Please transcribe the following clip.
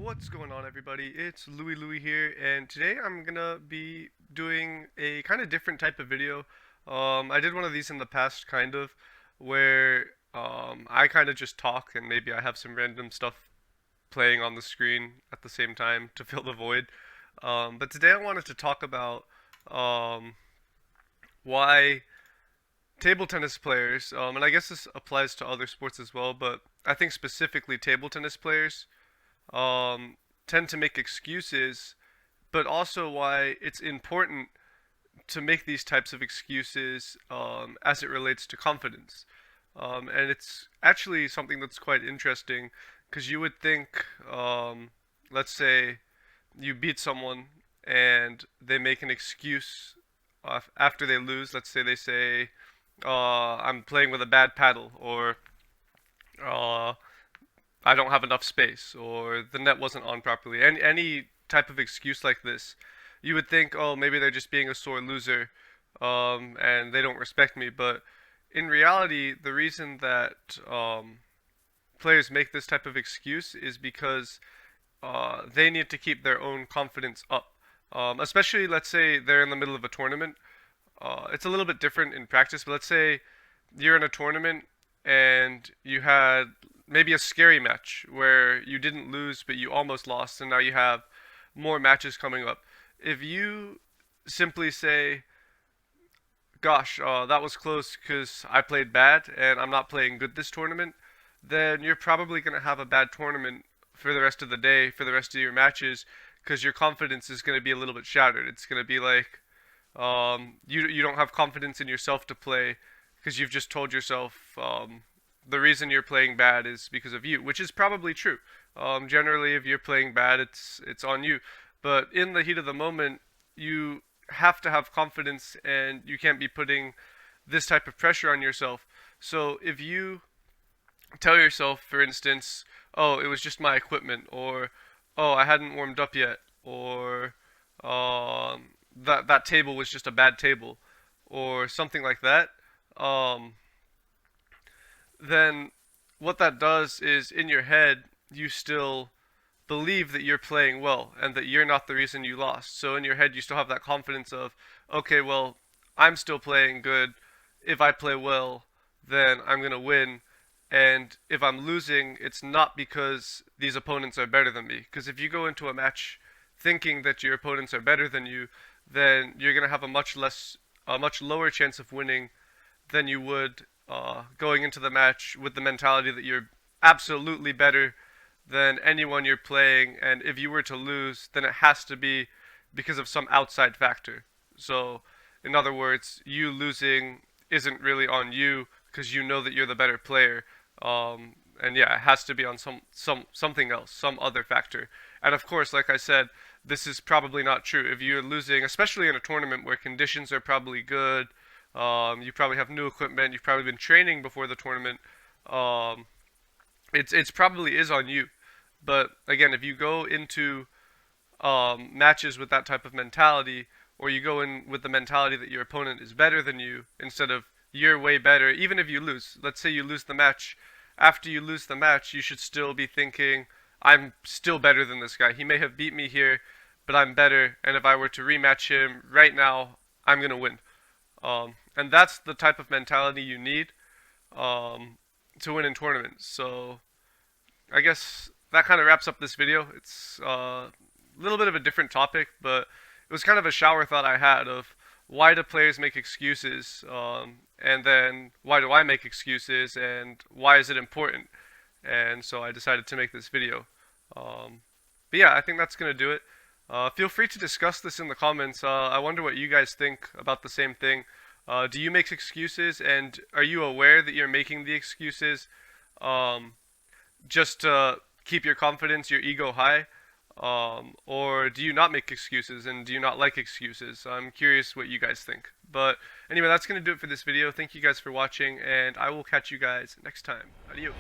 What's going on, everybody? It's Louie here, and today I'm gonna be doing a kind of different type of video. I did one of these in the past, where I kind of just talk and maybe I have some random stuff playing on the screen at the same time to fill the void. But today I wanted to talk about um, why table tennis players, and I guess this applies to other sports as well, but I think specifically table tennis players um, tend to make excuses, but also why it's important to make these types of excuses as it relates to confidence. And it's actually something that's quite interesting because you would think, let's say, you beat someone and they make an excuse after they lose. Let's say they say, I'm playing with a bad paddle, or uh, I don't have enough space, or the net wasn't on properly. Any type of excuse like this, you would think, oh, maybe they're just being a sore loser, and they don't respect me. But in reality, the reason that players make this type of excuse is because they need to keep their own confidence up. Especially, let's say they're in the middle of a tournament. It's a little bit different in practice, but let's say you're in a tournament and you had maybe a scary match where you didn't lose but you almost lost, and now you have more matches coming up. If you simply say, gosh, that was close because I played bad and I'm not playing good this tournament, then you're probably going to have a bad tournament for the rest of the day, for the rest of your matches, because your confidence is going to be a little bit shattered. It's going to be like you don't have confidence in yourself to play because you've just told yourself the reason you're playing bad is because of you, which is probably true. Generally, if you're playing bad, it's on you. But in the heat of the moment, you have to have confidence, and you can't be putting this type of pressure on yourself. So if you tell yourself, for instance, oh, it was just my equipment, or oh, I hadn't warmed up yet, or that table was just a bad table, or something like that, um, then what that does is in your head you still believe that you're playing well and that you're not the reason you lost. So in your head you still have that confidence of, okay, well, I'm still playing good. If I play well, then I'm going to win. And if I'm losing, it's not because these opponents are better than me. Because if you go into a match thinking that your opponents are better than you, then you're going to have a much lower chance of winning than you would going into the match with the mentality that you're absolutely better than anyone you're playing, and if you were to lose, then it has to be because of some outside factor. So, in other words, you losing isn't really on you because you know that you're the better player. And yeah, it has to be on something else, some other factor. And of course, like I said, this is probably not true. If you're losing, especially in a tournament where conditions are probably good, you probably have new equipment, you've probably been training before the tournament. Um, it's probably is on you. But again, if you go into matches with that type of mentality, or you go in with the mentality that your opponent is better than you instead of you're way better, even if you lose. Let's say you lose the match. After you lose the match, you should still be thinking, I'm still better than this guy. He may have beat me here, but I'm better. And if I were to rematch him right now, I'm gonna win. And that's the type of mentality you need um, to win in tournaments. So I guess that kind of wraps up this video. It's a little bit of a different topic, but it was kind of a shower thought I had of why do players make excuses, and then why do I make excuses, and why is it important? And so I decided to make this video. But yeah, I think that's gonna do it. Feel free to discuss this in the comments. I wonder what you guys think about the same thing. Do you make excuses, and are you aware that you're making the excuses um, just to keep your confidence, your ego high? Or do you not make excuses, and do you not like excuses? I'm curious what you guys think. But anyway, that's going to do it for this video. Thank you guys for watching, and I will catch you guys next time. Adios.